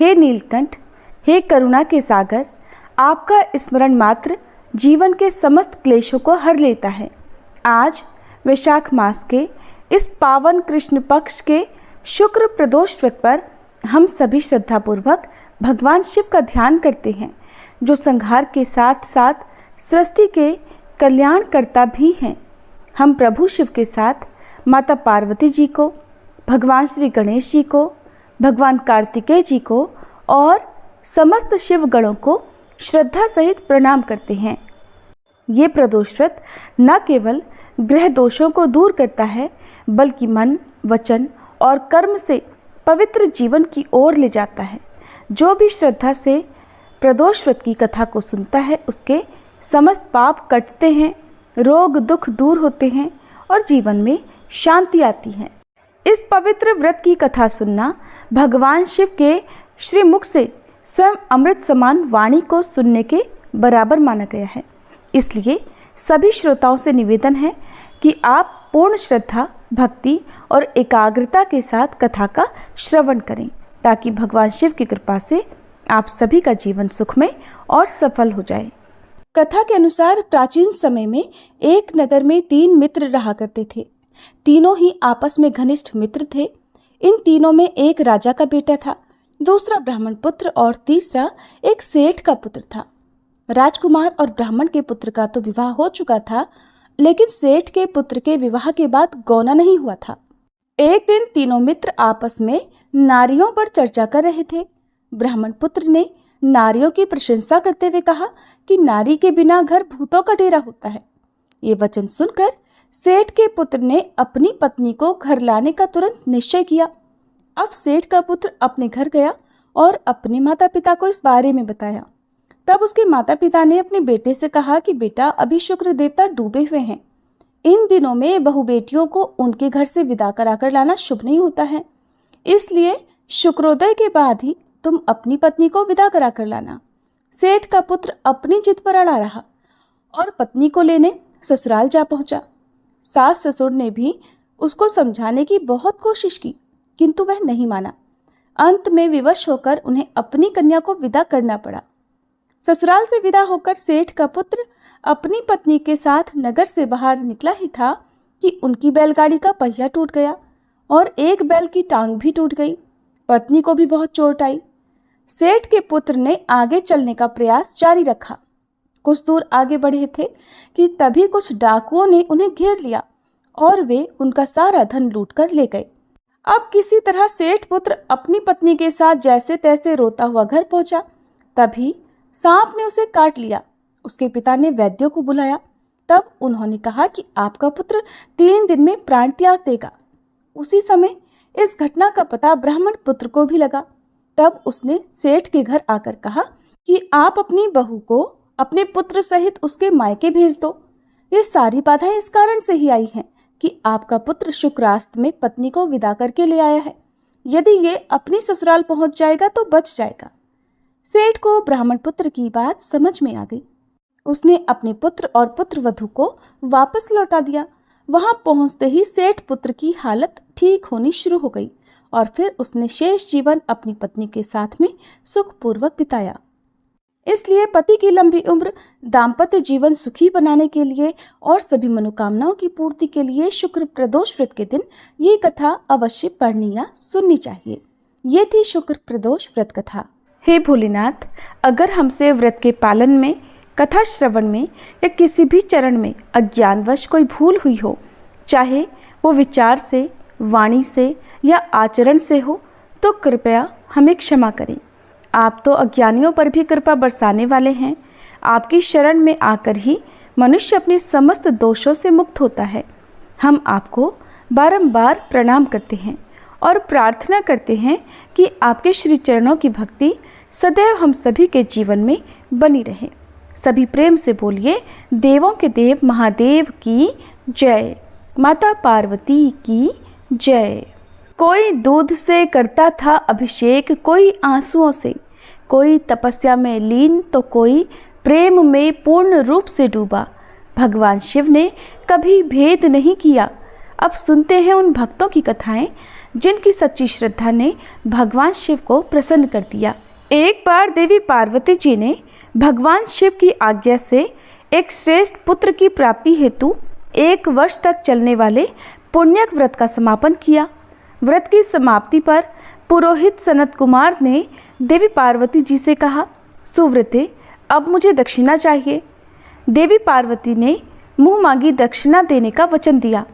हे नीलकंठ, हे करुणा के सागर, आपका स्मरण मात्र जीवन के समस्त क्लेशों को हर लेता है। आज वैशाख मास के इस पावन कृष्ण पक्ष के शुक्र प्रदोष व्रत पर हम सभी श्रद्धापूर्वक भगवान शिव का ध्यान करते हैं, जो संहार के साथ साथ सृष्टि के कल्याणकर्ता भी हैं। हम प्रभु शिव के साथ माता पार्वती जी को, भगवान श्री गणेश जी को, भगवान कार्तिकेय जी को और समस्त शिव गणों को श्रद्धा सहित प्रणाम करते हैं। ये प्रदोष व्रत न केवल ग्रह दोषों को दूर करता है, बल्कि मन, वचन और कर्म से पवित्र जीवन की ओर ले जाता है। जो भी श्रद्धा से प्रदोष व्रत की कथा को सुनता है, उसके समस्त पाप कटते हैं, रोग दुख दूर होते हैं और जीवन में शांति आती है। इस पवित्र व्रत की कथा सुनना भगवान शिव के श्रीमुख से स्वयं अमृत समान वाणी को सुनने के बराबर माना गया है। इसलिए सभी श्रोताओं से निवेदन है कि आप पूर्ण श्रद्धा, भक्ति और एकाग्रता के साथ कथा का श्रवण करें, ताकि भगवान शिव की कृपा से आप सभी का जीवन सुखमय और सफल हो जाए। कथा के अनुसार प्राचीन समय में एक नगर में 3 मित्र रहा करते थे। तीनों ही आपस में घनिष्ठ मित्र थे। इन तीनों में एक राजा का बेटा था, दूसरा ब्राह्मण पुत्र और तीसरा एक सेठ का पुत्र था। राजकुमार और ब्राह्मण के पुत्र का तो विवाह हो चुका था, लेकिन सेठ के पुत्र के विवाह के बाद गौना नहीं हुआ था। एक दिन तीनों मित्र आपस में नारियों पर चर्चा कर रहे थे। ब्राह्मण पुत्र ने नारियों की प्रशंसा करते हुए कहा कि नारी के बिना घर भूतों का डेरा होता है। ये वचन सुनकर सेठ के पुत्र ने अपनी पत्नी को घर लाने का तुरंत निश्चय किया। अब सेठ का पुत्र अपने घर गया और अपने माता पिता को इस बारे में बताया। तब उसके माता पिता ने अपने बेटे से कहा कि बेटा, अभी शुक्र देवता डूबे हुए हैं। इन दिनों में बहू बेटियों को उनके घर से विदा कराकर लाना शुभ नहीं होता है, इसलिए शुक्रोदय के बाद ही तुम अपनी पत्नी को विदा कराकर लाना। सेठ का पुत्र अपनी जिद पर अड़ा रहा और पत्नी को लेने ससुराल जा पहुंचा। सास ससुर ने भी उसको समझाने की बहुत कोशिश की, किंतु वह नहीं माना। अंत में विवश होकर उन्हें अपनी कन्या को विदा करना पड़ा। ससुराल से विदा होकर सेठ का पुत्र अपनी पत्नी के साथ नगर से बाहर निकला ही था कि उनकी बैलगाड़ी का पहिया टूट गया और एक बैल की टांग भी टूट गई। पत्नी को भी बहुत चोट आई। सेठ के पुत्र ने आगे चलने का प्रयास जारी रखा। कुछ दूर आगे बढ़े थे कि तभी कुछ डाकुओं ने उन्हें घेर लिया और वे उनका सारा धन लूट कर ले गए। अब किसी तरह सेठ पुत्र अपनी पत्नी के साथ जैसे तैसे रोता हुआ घर पहुंचा। तभी सांप ने उसे काट लिया। उसके पिता ने वैद्यों को बुलाया। तब उन्होंने कहा कि आपका पुत्र 3 दिन में प्राण त्याग देगा। उसी समय इस घटना का पता ब्राह्मण पुत्र को भी लगा। तब उसने सेठ के घर आकर कहा कि आप अपनी बहू को अपने पुत्र सहित उसके मायके भेज दो। ये सारी बाधाएं इस कारण से ही आई हैं कि आपका पुत्र शुक्रास्त में पत्नी को विदा करके ले आया है। यदि ये अपनी ससुराल पहुंच जाएगा तो बच जाएगा। सेठ को ब्राह्मण पुत्र की बात समझ में आ गई। उसने अपने पुत्र और पुत्रवधू को वापस लौटा दिया। वहां पहुंचते ही सेठ पुत्र की हालत ठीक होनी शुरू हो गई और फिर उसने शेष जीवन अपनी पत्नी के साथ में सुखपूर्वक बिताया। इसलिए पति की लंबी उम्र, दाम्पत्य जीवन सुखी बनाने के लिए और सभी मनोकामनाओं की पूर्ति के लिए शुक्र प्रदोष व्रत के दिन ये कथा अवश्य पढ़नी या सुननी चाहिए। ये थी शुक्र प्रदोष व्रत कथा। हे भोलेनाथ, अगर हमसे व्रत के पालन में, कथा श्रवण में या किसी भी चरण में अज्ञानवश कोई भूल हुई हो, चाहे वो विचार से, वाणी से या आचरण से हो, तो कृपया हमें क्षमा करें। आप तो अज्ञानियों पर भी कृपा बरसाने वाले हैं। आपकी शरण में आकर ही मनुष्य अपने समस्त दोषों से मुक्त होता है। हम आपको बारंबार प्रणाम करते हैं और प्रार्थना करते हैं कि आपके श्री चरणों की भक्ति सदैव हम सभी के जीवन में बनी रहे। सभी प्रेम से बोलिए, देवों के देव महादेव की जय, माता पार्वती की जय। कोई दूध से करता था अभिषेक, कोई आंसुओं से, कोई तपस्या में लीन तो कोई प्रेम में पूर्ण रूप से डूबा। भगवान शिव ने कभी भेद नहीं किया। अब सुनते हैं उन भक्तों की कथाएं जिनकी सच्ची श्रद्धा ने भगवान शिव को प्रसन्न कर दिया। एक बार देवी पार्वती जी ने भगवान शिव की आज्ञा से एक श्रेष्ठ पुत्र की प्राप्ति हेतु 1 वर्ष तक चलने वाले पुण्यक व्रत का समापन किया। व्रत की समाप्ति पर पुरोहित सनत कुमार ने देवी पार्वती जी से कहा, सुव्रते, अब मुझे दक्षिणा चाहिए। देवी पार्वती ने मुंह मांगी दक्षिणा देने का वचन दिया।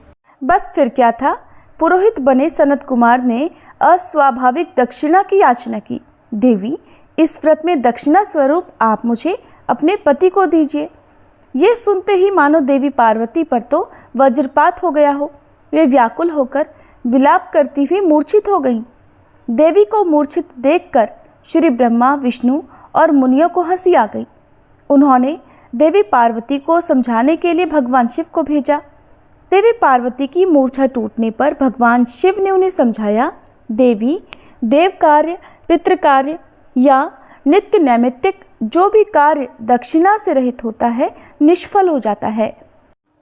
बस फिर क्या था, पुरोहित बने सनत कुमार ने अस्वाभाविक दक्षिणा की याचना की। देवी, इस व्रत में दक्षिणा स्वरूप आप मुझे अपने पति को दीजिए। ये सुनते ही मानो देवी पार्वती पर तो वज्रपात हो गया हो। वे व्याकुल होकर विलाप करती हुई मूर्छित हो गईं। देवी को मूर्छित देखकर श्री ब्रह्मा, विष्णु और मुनियों को हंसी आ गई। उन्होंने देवी पार्वती को समझाने के लिए भगवान शिव को भेजा। देवी पार्वती की मूर्छा टूटने पर भगवान शिव ने उन्हें समझाया, देवी, देव कार्य, पितृ कार्य या नित्य नैमित्तिक जो भी कार्य दक्षिणा से रहित होता है निष्फल हो जाता है।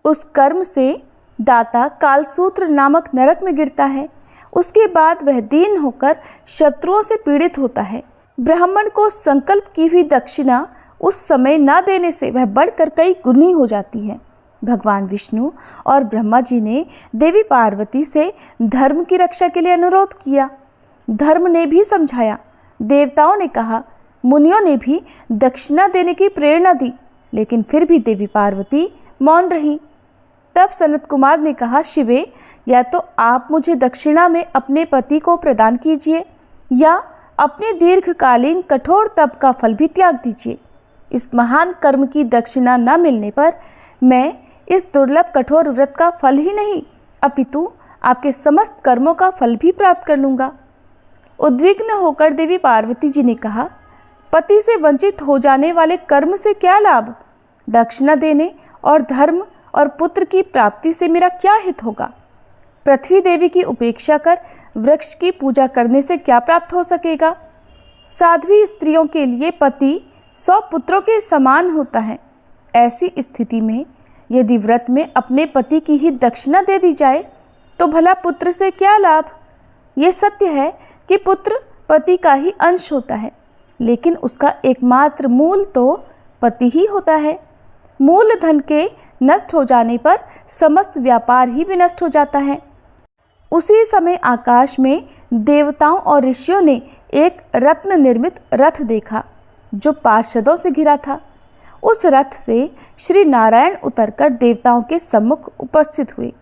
उस कर्म से दाता कालसूत्र नामक नरक में गिरता है। उसके बाद वह दीन होकर शत्रुओं से पीड़ित होता है। ब्राह्मण को संकल्प की हुई दक्षिणा उस समय न देने से वह बढ़कर कई गुनी हो जाती है। भगवान विष्णु और ब्रह्मा जी ने देवी पार्वती से धर्म की रक्षा के लिए अनुरोध किया। धर्म ने भी समझाया। देवताओं ने कहा, मुनियों ने भी दक्षिणा देने की प्रेरणा दी, लेकिन फिर भी देवी पार्वती मौन रही। तब सनत कुमार ने कहा, शिवे, या तो आप मुझे दक्षिणा में अपने पति को प्रदान कीजिए या अपने दीर्घकालीन कठोर तप का फल भी त्याग दीजिए। इस महान कर्म की दक्षिणा न मिलने पर मैं इस दुर्लभ कठोर व्रत का फल ही नहीं अपितु आपके समस्त कर्मों का फल भी प्राप्त कर लूँगा। उद्विग्न होकर देवी पार्वती जी ने कहा, पति से वंचित हो जाने वाले कर्म से क्या लाभ? दक्षिणा देने और धर्म और पुत्र की प्राप्ति से मेरा क्या हित होगा? पृथ्वी देवी की उपेक्षा कर वृक्ष की पूजा करने से क्या प्राप्त हो सकेगा? साध्वी स्त्रियों के लिए पति 100 पुत्रों के समान होता है। ऐसी स्थिति में यदि व्रत में अपने पति की ही दक्षिणा दे दी जाए तो भला पुत्र से क्या लाभ? ये सत्य है कि पुत्र पति का ही अंश होता है, लेकिन उसका एकमात्र मूल तो पति ही होता है। मूल धन के नष्ट हो जाने पर समस्त व्यापार ही विनष्ट हो जाता है। उसी समय आकाश में देवताओं और ऋषियों ने एक रत्न निर्मित रथ देखा जो पार्षदों से घिरा था। उस रथ से श्री नारायण उतरकर देवताओं के सम्मुख उपस्थित हुए।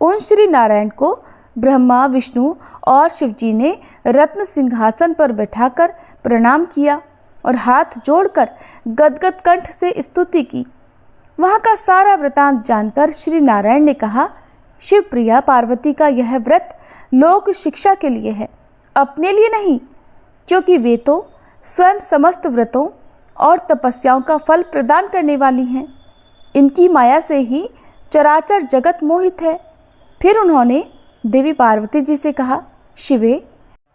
उन श्री नारायण को ब्रह्मा, विष्णु और शिवजी ने रत्न सिंहासन पर बैठाकर प्रणाम किया और हाथ जोड़कर गदगद कंठ से स्तुति की। वहाँ का सारा वृतांत जानकर श्री नारायण ने कहा, शिवप्रिया पार्वती का यह व्रत लोक शिक्षा के लिए है, अपने लिए नहीं, क्योंकि वे तो स्वयं समस्त व्रतों और तपस्याओं का फल प्रदान करने वाली हैं। इनकी माया से ही चराचर जगत मोहित है। फिर उन्होंने देवी पार्वती जी से कहा, शिवे,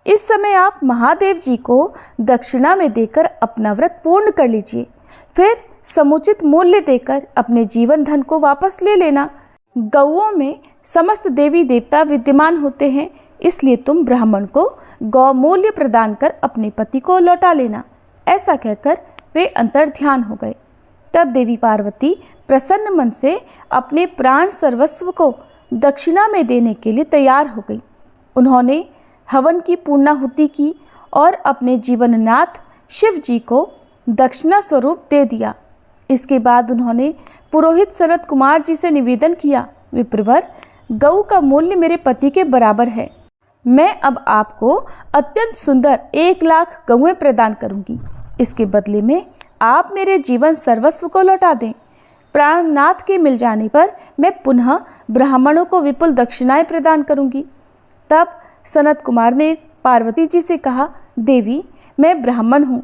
इस समय आप महादेव जी को दक्षिणा में देकर अपना व्रत पूर्ण कर लीजिए, फिर समुचित मूल्य देकर अपने जीवन धन को वापस ले लेना। गौओं में समस्त देवी देवता विद्यमान होते हैं, इसलिए तुम ब्राह्मण को गौ मूल्य प्रदान कर अपने पति को लौटा लेना। ऐसा कहकर वे अंतर ध्यान हो गए। तब देवी पार्वती प्रसन्न मन से अपने प्राण सर्वस्व को दक्षिणा में देने के लिए तैयार हो गई। उन्होंने हवन की पूर्णाहुति की और अपने जीवननाथ शिव जी को दक्षिणा स्वरूप दे दिया। इसके बाद उन्होंने पुरोहित सनत कुमार जी से निवेदन किया, विप्रवर, गऊ का मूल्य मेरे पति के बराबर है। मैं अब आपको अत्यंत सुंदर 1 लाख गऊएं प्रदान करूंगी। इसके बदले में आप मेरे जीवन सर्वस्व को लौटा दें। प्राणनाथ के मिल जाने पर मैं पुनः ब्राह्मणों को विपुल दक्षिणाएं प्रदान करूंगी। तब सनत कुमार ने पार्वती जी से कहा, देवी, मैं ब्राह्मण हूँ,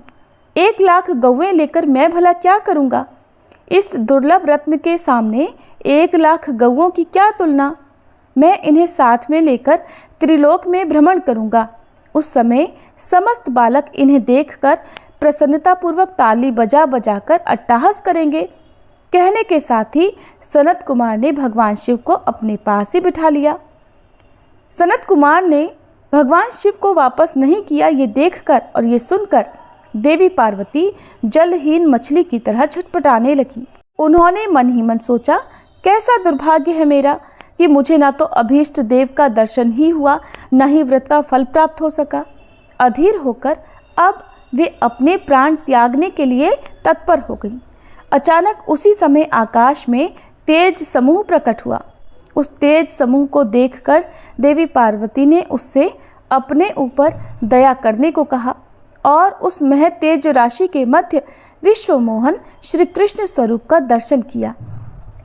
1 लाख गौएं लेकर मैं भला क्या करूँगा? इस दुर्लभ रत्न के सामने 1 लाख गौओं की क्या तुलना? मैं इन्हें साथ में लेकर त्रिलोक में भ्रमण करूँगा। उस समय समस्त बालक इन्हें देखकर प्रसन्नतापूर्वक ताली बजा बजाकर अट्टहास करेंगे। कहने के साथ ही सनत कुमार ने भगवान शिव को अपने पास ही बिठा लिया। सनत कुमार ने भगवान शिव को वापस नहीं किया, ये देखकर और ये सुनकर देवी पार्वती जलहीन मछली की तरह छटपटाने लगी। उन्होंने मन ही मन सोचा, कैसा दुर्भाग्य है मेरा कि मुझे ना तो अभीष्ट देव का दर्शन ही हुआ, न ही व्रत का फल प्राप्त हो सका। अधीर होकर अब वे अपने प्राण त्यागने के लिए तत्पर हो गई। अचानक उसी समय आकाश में तेज समूह प्रकट हुआ। उस तेज समूह को देखकर देवी पार्वती ने उससे अपने ऊपर दया करने को कहा और उस मह तेज राशि के मध्य विश्वमोहन श्री कृष्ण स्वरूप का दर्शन किया।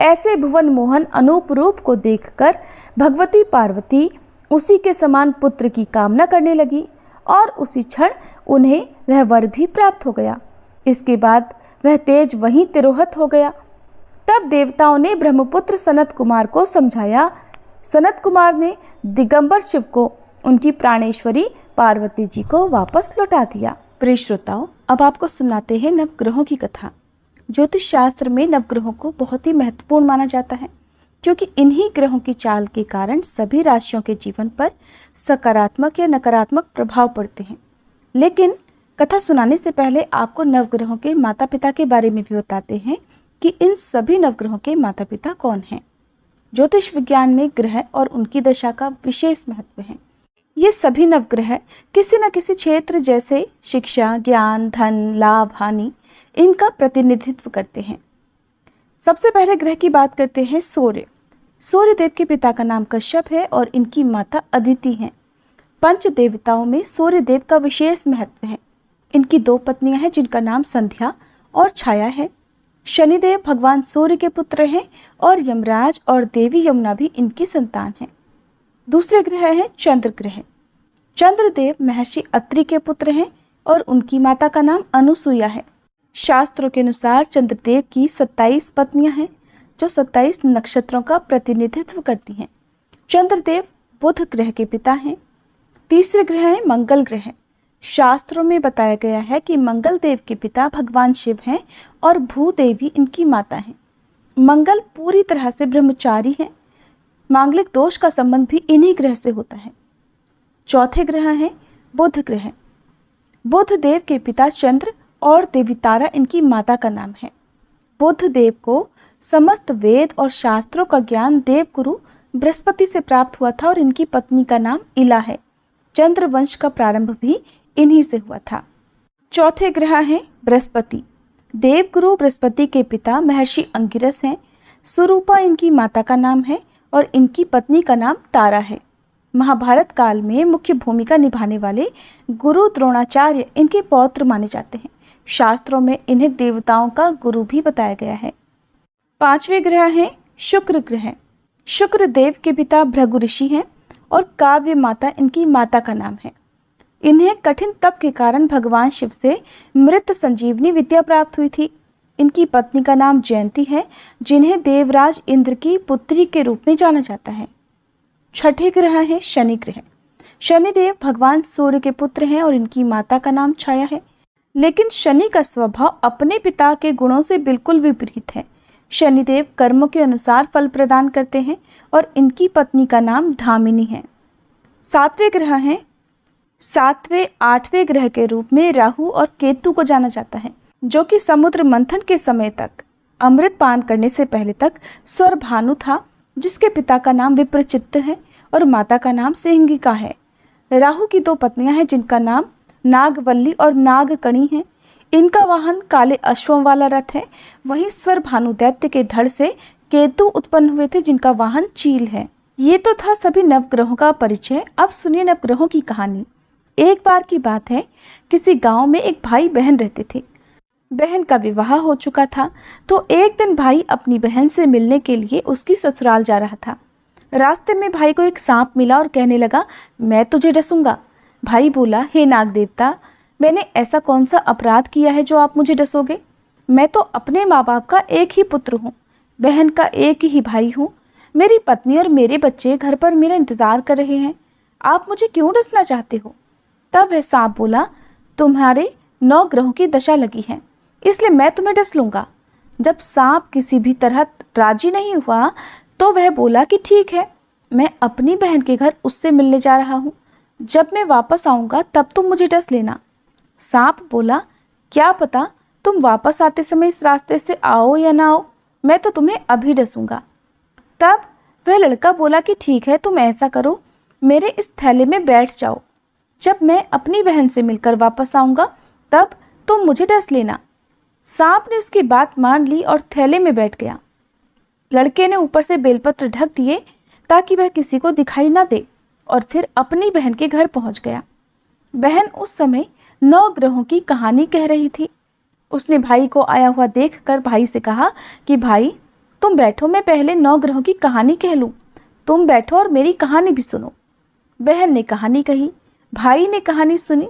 ऐसे भुवन मोहन अनूप रूप को देखकर भगवती पार्वती उसी के समान पुत्र की कामना करने लगी और उसी क्षण उन्हें वह वर भी प्राप्त हो गया। इसके बाद वह तेज वहीं तिरोहित हो गया। तब देवताओं ने ब्रह्मपुत्र सनत कुमार को समझाया। सनत कुमार ने दिगंबर शिव को उनकी प्राणेश्वरी पार्वती जी को वापस लौटा दिया। प्रिय श्रोताओं, अब आपको सुनाते हैं नवग्रहों की कथा। ज्योतिष शास्त्र में नवग्रहों को बहुत ही महत्वपूर्ण माना जाता है, क्योंकि इन्हीं ग्रहों की चाल के कारण सभी राशियों के जीवन पर सकारात्मक या नकारात्मक प्रभाव पड़ते हैं। लेकिन कथा सुनाने से पहले आपको नवग्रहों के माता पिता के बारे में भी बताते हैं कि इन सभी नवग्रहों के माता पिता कौन हैं। ज्योतिष विज्ञान में ग्रह और उनकी दशा का विशेष महत्व है। ये सभी नवग्रह किसी न किसी क्षेत्र जैसे शिक्षा, ज्ञान, धन, लाभ, हानि इनका प्रतिनिधित्व करते हैं। सबसे पहले ग्रह की बात करते हैं सूर्य। सूर्य देव के पिता का नाम कश्यप है और इनकी माता अदिति हैं। पंच देवताओं में सूर्य देव का विशेष महत्व है। इनकी दो पत्नियां हैं जिनका नाम संध्या और छाया है। शनिदेव भगवान सूर्य के पुत्र हैं और यमराज और देवी यमुना भी इनकी संतान हैं। दूसरे ग्रह हैं चंद्र ग्रह। चंद्रदेव महर्षि अत्रि के पुत्र हैं और उनकी माता का नाम अनुसुईया है। शास्त्रों के अनुसार चंद्रदेव की 27 पत्नियां हैं जो 27 नक्षत्रों का प्रतिनिधित्व करती हैं। चंद्रदेव बुध ग्रह के पिता हैं। तीसरे ग्रह है मंगल ग्रह। शास्त्रों में बताया गया है कि मंगल देव के पिता भगवान शिव हैं और भूदेवी इनकी माता हैं। मंगल पूरी तरह से ब्रह्मचारी हैं। मांगलिक दोष का संबंध भी इन्हीं ग्रह से होता है। चौथे ग्रह हैं बुध ग्रह। बुध देव के पिता चंद्र और देवी तारा इनकी माता का नाम है। बुध देव को समस्त वेद और शास्त्रों का ज्ञान देवगुरु बृहस्पति से प्राप्त हुआ था और इनकी पत्नी का नाम इला है। चंद्र वंश का प्रारंभ भी इन्हीं से हुआ था। चौथे ग्रह हैं बृहस्पति। देवगुरु बृहस्पति के पिता महर्षि अंगिरस हैं। सुरूपा इनकी माता का नाम है और इनकी पत्नी का नाम तारा है। महाभारत काल में मुख्य भूमिका निभाने वाले गुरु द्रोणाचार्य इनके पौत्र माने जाते हैं। शास्त्रों में इन्हें देवताओं का गुरु भी बताया गया है। पांचवें ग्रह हैं शुक्र ग्रह। शुक्र देव के पिता भृगु ऋषि हैं और काव्य माता इनकी माता का नाम है। इन्हें कठिन तप के कारण भगवान शिव से मृत संजीवनी विद्या प्राप्त हुई थी। इनकी पत्नी का नाम जयंती है, जिन्हें देवराज इंद्र की पुत्री के रूप में जाना जाता है। छठे ग्रह है शनि ग्रह। शनिदेव भगवान सूर्य के पुत्र हैं और इनकी माता का नाम छाया है। लेकिन शनि का स्वभाव अपने पिता के गुणों से बिल्कुल विपरीत है। शनिदेव कर्मों के अनुसार फल प्रदान करते हैं और इनकी पत्नी का नाम धामिनी है। सातवें ग्रह हैं सातवें आठवें ग्रह के रूप में राहु और केतु को जाना जाता है, जो कि समुद्र मंथन के समय तक अमृत पान करने से पहले तक स्वर भानु था, जिसके पिता का नाम विप्रचित्त है और माता का नाम सिंहिका है। राहु की दो पत्नियां हैं जिनका नाम नागवल्ली और नागकणी है। इनका वाहन काले अश्वों वाला रथ है। वहीं स्वर भानु दैत्य के धड़ से केतु उत्पन्न हुए थे जिनका वाहन चील है। ये तो था सभी नवग्रहों का परिचय। अब सुनिए नवग्रहों की कहानी। एक बार की बात है, किसी गांव में एक भाई बहन रहते थे। बहन का विवाह हो चुका था, तो एक दिन भाई अपनी बहन से मिलने के लिए उसकी ससुराल जा रहा था। रास्ते में भाई को एक सांप मिला और कहने लगा, मैं तुझे डसूंगा। भाई बोला, हे नाग देवता, मैंने ऐसा कौन सा अपराध किया है जो आप मुझे डसोगे? मैं तो अपने माँ बाप का एक ही पुत्र हूँ, बहन का एक ही भाई हूँ। मेरी पत्नी और मेरे बच्चे घर पर मेरा इंतज़ार कर रहे हैं, आप मुझे क्यों डसना चाहते हो? तब वह सांप बोला, तुम्हारे 9 ग्रहों की दशा लगी है, इसलिए मैं तुम्हें डस लूँगा। जब सांप किसी भी तरह राजी नहीं हुआ तो वह बोला कि ठीक है, मैं अपनी बहन के घर उससे मिलने जा रहा हूँ। जब मैं वापस आऊँगा तब तुम मुझे डस लेना। सांप बोला, क्या पता तुम वापस आते समय इस रास्ते से आओ या ना आओ, मैं तो तुम्हें अभी डसूंगा। तब वह लड़का बोला कि ठीक है, तुम ऐसा करो, मेरे इस थैले में बैठ जाओ, जब मैं अपनी बहन से मिलकर वापस आऊँगा तब तुम मुझे डस लेना। सांप ने उसकी बात मान ली और थैले में बैठ गया। लड़के ने ऊपर से बेलपत्र ढक दिए ताकि वह किसी को दिखाई न दे और फिर अपनी बहन के घर पहुंच गया। बहन उस समय 9 ग्रहों की कहानी कह रही थी। उसने भाई को आया हुआ देखकर भाई से कहा कि भाई तुम बैठो, मैं पहले 9 ग्रहों की कहानी कह लूँ। तुम बैठो और मेरी कहानी भी सुनो। बहन ने कहानी कही, भाई ने कहानी सुनी।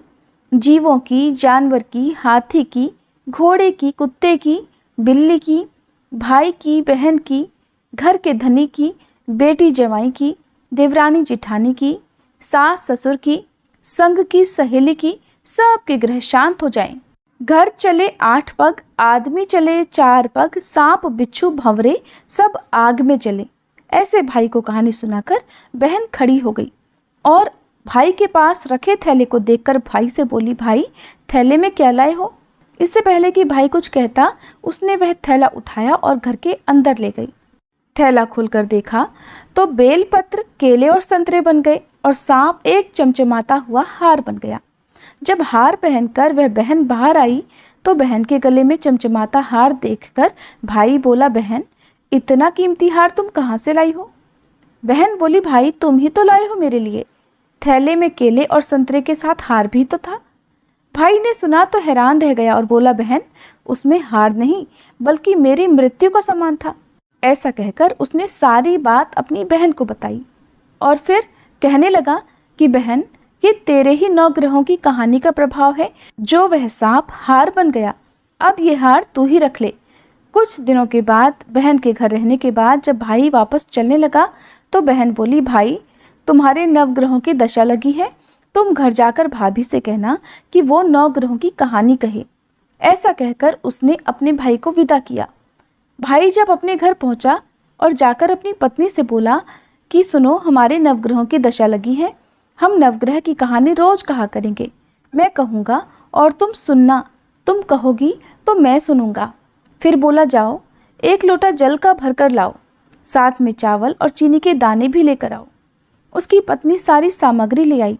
जीवों की, जानवर की, हाथी की, घोड़े की, कुत्ते की, बिल्ली की, भाई की, बहन की, घर के धनी की, बेटी जवाई की, देवरानी जिठानी की, सास ससुर की, संग की, सहेली की, सबके ग्रह शांत हो जाएं। घर चले 8 पग, आदमी चले 4 पग, सांप बिच्छू भंवरे सब आग में जले। ऐसे भाई को कहानी सुनाकर बहन खड़ी हो गई और भाई के पास रखे थैले को देखकर भाई से बोली, भाई थैले में क्या लाए हो? इससे पहले कि भाई कुछ कहता, उसने वह थैला उठाया और घर के अंदर ले गई। थैला खोलकर देखा तो बेलपत्र, केले और संतरे बन गए और सांप एक चमचमाता हुआ हार बन गया। जब हार पहनकर वह बहन बाहर आई तो बहन के गले में चमचमाता हार देखकर भाई बोला, बहन इतना कीमती हार तुम कहाँ से लाई हो? बहन बोली, भाई तुम ही तो लाए हो मेरे लिए। थैले में केले और संतरे के साथ हार भी तो था। भाई ने सुना तो हैरान रह गया और बोला, बहन उसमें हार नहीं बल्कि मेरी मृत्यु का सामान था। ऐसा कहकर उसने सारी बात अपनी बहन को बताई और फिर कहने लगा कि बहन ये तेरे ही 9 ग्रहों की कहानी का प्रभाव है, जो वह सांप हार बन गया। अब ये हार तू ही रख ले। कुछ दिनों के बाद बहन के घर रहने के बाद जब भाई वापस चलने लगा तो बहन बोली, भाई तुम्हारे 9 ग्रहों की दशा लगी है, तुम घर जाकर भाभी से कहना कि वो 9 ग्रहों की कहानी कहे। ऐसा कहकर उसने अपने भाई को विदा किया। भाई जब अपने घर पहुंचा और जाकर अपनी पत्नी से बोला कि सुनो, हमारे 9 ग्रहों की दशा लगी है, हम नवग्रह की कहानी रोज कहा करेंगे। मैं कहूँगा और तुम सुनना, तुम कहोगी तो मैं सुनूंगा। फिर बोला, जाओ 1 लोटा जल का भरकर लाओ, साथ में चावल और चीनी के दाने भी लेकर आओ। उसकी पत्नी सारी सामग्री ले आई।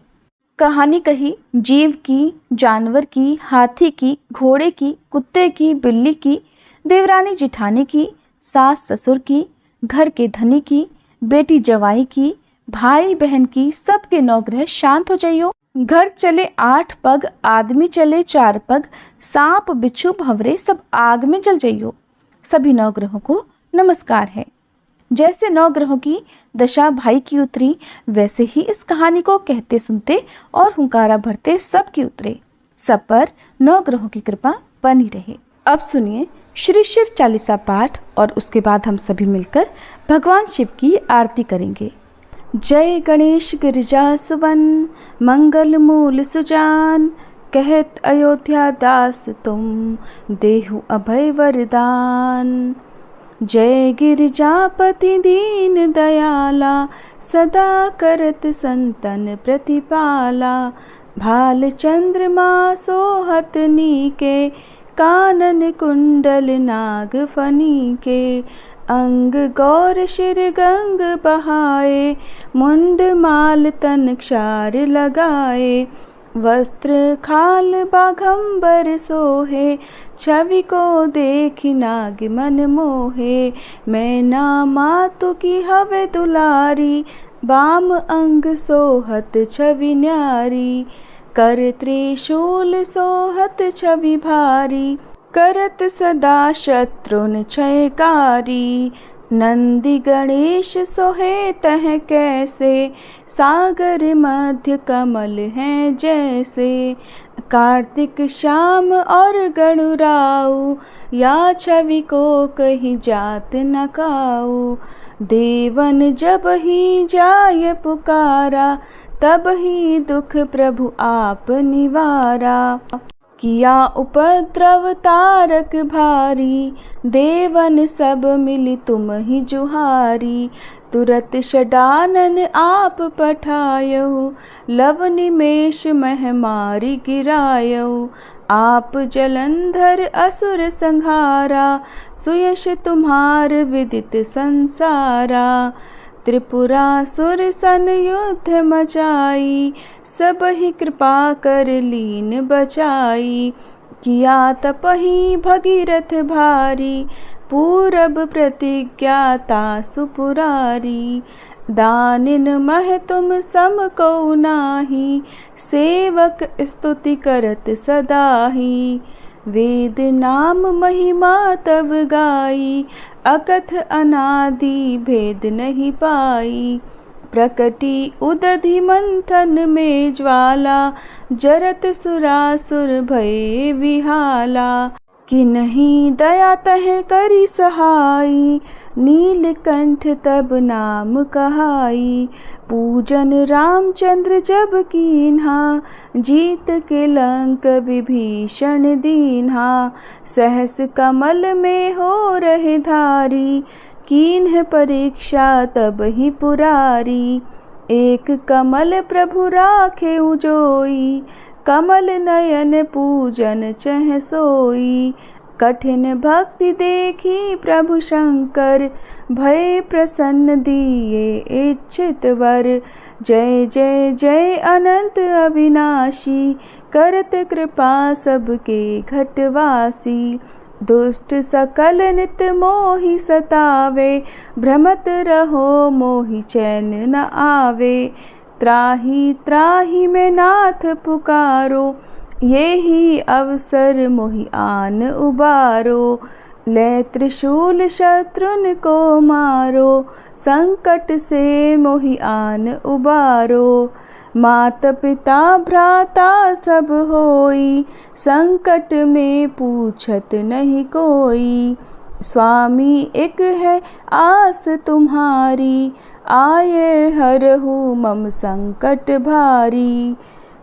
कहानी कही, जीव की, जानवर की, हाथी की, घोड़े की, कुत्ते की, बिल्ली की, देवरानी जिठानी की, सास ससुर की, घर के धनी की, बेटी जवाई की, भाई बहन की, सबके 9 ग्रह शांत हो जाइयो। घर चले 8 पग, आदमी चले 4 पग, सांप बिच्छू भंवरे सब आग में जल जाइयो। सभी 9 ग्रहों को नमस्कार है। जैसे 9 ग्रहों की दशा भाई की उतरी, वैसे ही इस कहानी को कहते सुनते और हुंकारा भरते सब की उतरे। सब पर 9 ग्रहों की कृपा बनी रहे। अब सुनिए श्री शिव चालीसा पाठ और उसके बाद हम सभी मिलकर भगवान शिव की आरती करेंगे। जय गणेश गिरिजा सुवन, मंगल मूल सुजान, कहत अयोध्या दास तुम, देहु अभय वरदान। जय गिरिजापति दीन दयाला, सदा करत संतन प्रतिपाला। भाल चंद्रमा सोहत नीके, कानन कुंडल नाग फनी के। अंग गौर शिर गंग बहाए, मुंड माल तन क्षार लगाए। वस्त्र खाल बाघंबर सोहे, छवि को देखी नाग मन मोहे। मैना मातु की हवे दुलारी, बाम अंग सोहत छवि न्यारी। कर त्रिशूल सोहत छवि भारी, करत सदा शत्रुन क्षयकारी। नंदी गणेश सोहे तह कैसे, सागर मध्य कमल हैं जैसे। कार्तिक श्याम और गणुराऊ, या छवि को कहीं जात न काऊ। देवन जब ही जाय पुकारा, तब ही दुख प्रभु आप निवारा। किया उपद्रव तारक भारी, देवन सब मिली तुम ही जुहारी। तुरत षडानन आप पठायऊ, लव निमेष मह मारि गिरायऊ। आप जलंधर असुर संहारा, सुयश तुम्हार विदित संसारा। त्रिपुरासुर सन युद्ध मचाई, सबहि कृपा कर लीन बचाई। किया तपहि भगीरथ भारी, पूरब प्रतिज्ञाता सुपुरारी। दानिन मह तुम सम को नाही, सेवक स्तुति करत सदाही। वेद नाम महिमा तब गाई, अकथ अनादि भेद नहीं पाई। प्रकटी उदधि मंथन में ज्वाला, जरत सुरासुर भये विहाला। कि नहीं दया तह करी सहाई, नीलकंठ तब नाम कहाई। पूजन रामचंद्र जब कीन्हा, जीत के लंक विभीषण दीन्हा। सहस कमल में हो रहे धारी, कीन्ह परीक्षा तब ही पुरारी। एक कमल प्रभु राखे उजोई, कमल नयन पूजन चह सोई। कठिन भक्ति देखी प्रभु शंकर, भय प्रसन्न दिए इच्छित वर। जय जय जय अनंत अविनाशी, करत कृपा सबके घटवासी। दुष्ट सकल नित मोहि सतावे, भ्रमत रहो मोहि चैन न आवे। त्राहि त्राहि में नाथ पुकारो, ये ही अवसर मोहि आन उबारो। ले त्रिशूल शत्रुन को मारो, संकट से मोहि आन उबारो। मात पिता भ्राता सब होई, संकट में पूछत नहीं कोई। स्वामी एक है आस तुम्हारी, आये हरहु मम संकट भारी।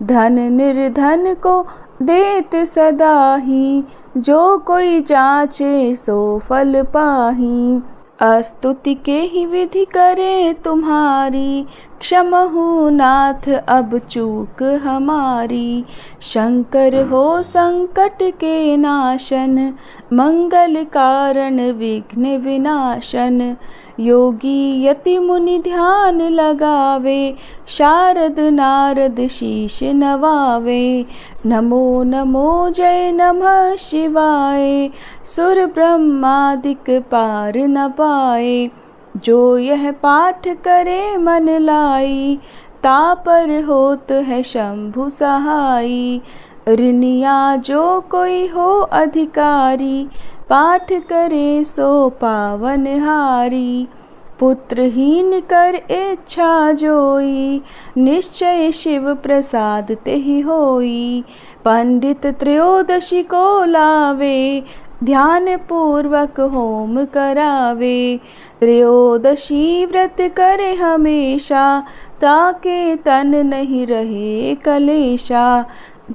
धन निर्धन को देत सदाही, जो कोई जाचे सो फल पाही। स्तुति के ही विधि करे तुम्हारी, क्षमहु नाथ अब चूक हमारी। शंकर हो संकट के नाशन, मंगल कारण विघ्न विनाशन। योगी यति मुनि ध्यान लगावे, शारद नारद शीश नवावे। नमो नमो जय नमः शिवाय, सुर ब्रह्मादिक पार न पाए। जो यह पाठ करे मन लाई, तापर होत है शंभु सहाई। ऋनिया जो कोई हो अधिकारी, पाठ करे सो पावन हारी। पुत्रहीन कर इच्छा जोई, निश्चय शिव प्रसाद तेहि होई। पंडित त्रयोदशी को लावे, ध्यान पूर्वक होम करावे। त्रयोदशी व्रत करे हमेशा, ताके तन नहीं रहे कलेशा।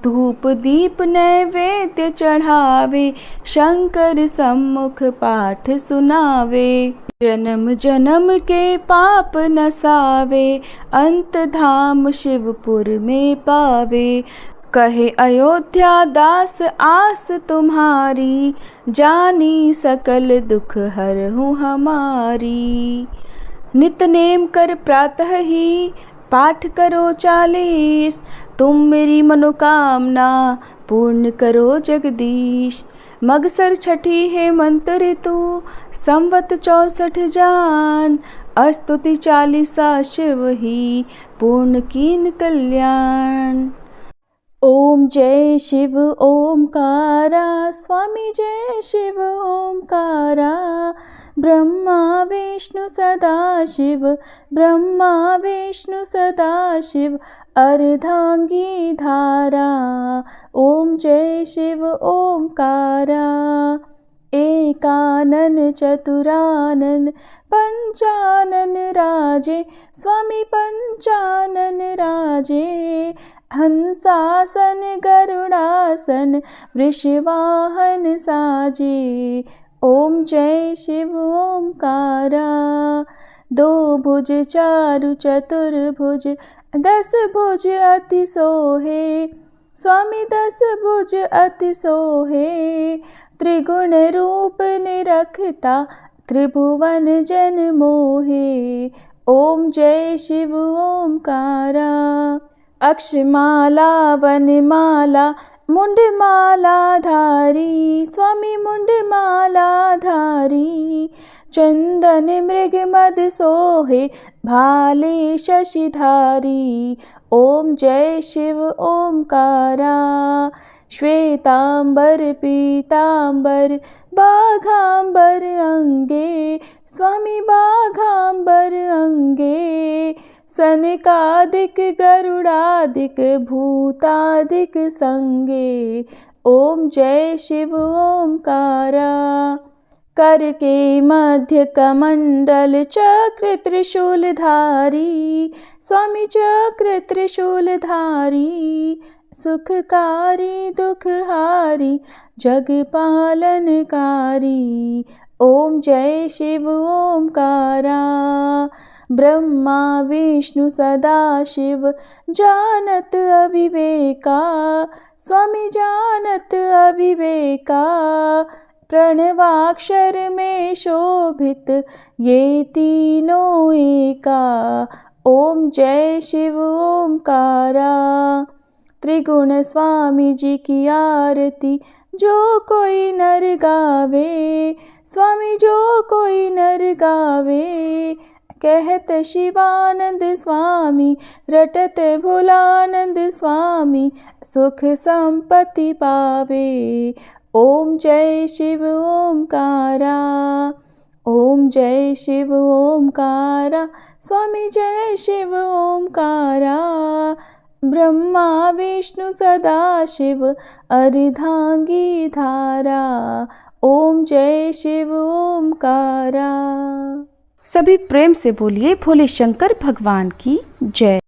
धूप दीप नैवेद्य चढ़ावे, शंकर सम्मुख पाठ सुनावे। जन्म जन्म के पाप नसावे, अंत धाम शिवपुर में पावे। कहे अयोध्या दास आस तुम्हारी, जानी सकल दुख हरहु हमारी। नित नेम कर प्रातः ही, पाठ करो 40, तुम मेरी मनोकामना पूर्ण करो जगदीश। मगसर छठी है मंत्र ऋतु, संवत 64 जान। स्तुति 40 शिव ही, पूर्ण कीन कल्याण। ओम जय शिव ओमकारा, स्वामी जय शिव ओमकारा। ब्रह्मा विष्णु सदा शिव, ब्रह्मा विष्णु सदा शिव, अर्धांगी धारा। ओम जय शिव ओमकारा। एकानन चतुरानन, पंचानन राजे, स्वामी पंचानन राजे। हंसासन गरुड़ासन, वृषवाहन साजे। ओम जय शिव ओमकारा। दो भुज चारु चतुर्भुज 10 भुज अति सोहे, स्वामी 10 भुज अति सोहे। त्रिगुण रूप निरखता त्रिभुवन जन मोहे। ओम जय शिव ओमकारा। अक्षमाला वनमाला मुंडमाला धारी, स्वामी मुंडमाला धारी। चंदन मृग मद सोहे भाले शशिधारी। ओम जय शिव ओमकारा। श्वेतांबर पीतांबर बाघांबर अंगे, स्वामी बाघांबर अंगे। सनकादिक गरुड़ादिक भूतादिक संगे। ओम जय शिव ओमकारा। कर के मध्य कमंडल चक्र त्रिशूलधारी, स्वामी चक्र त्रिशूलधारी। सुखकारी दुखहारी जग पालनकारी। ओम जय शिव ओमकारा। ब्रह्मा विष्णु सदा शिव जानत अविवेका, स्वामी जानत अविवेका। प्रणवाक्षर में शोभित ये तीनों एका। ओम जय शिव ओमकारा। त्रिगुण स्वामी जी की आरती जो कोई नर गावे, स्वामी जो कोई नर गावे। कहत शिवानंद स्वामी रटत भोलानंद स्वामी, सुख संपत्ति पावे। ओम जय शिव ओमकारा। ओम जय शिव ओमकारा, स्वामी जय शिव ओमकारा। ब्रह्मा विष्णु सदा शिव अर्धांगी धारा। ओम जय शिव ओमकारा। सभी प्रेम से बोलिए भोले शंकर भगवान की जय।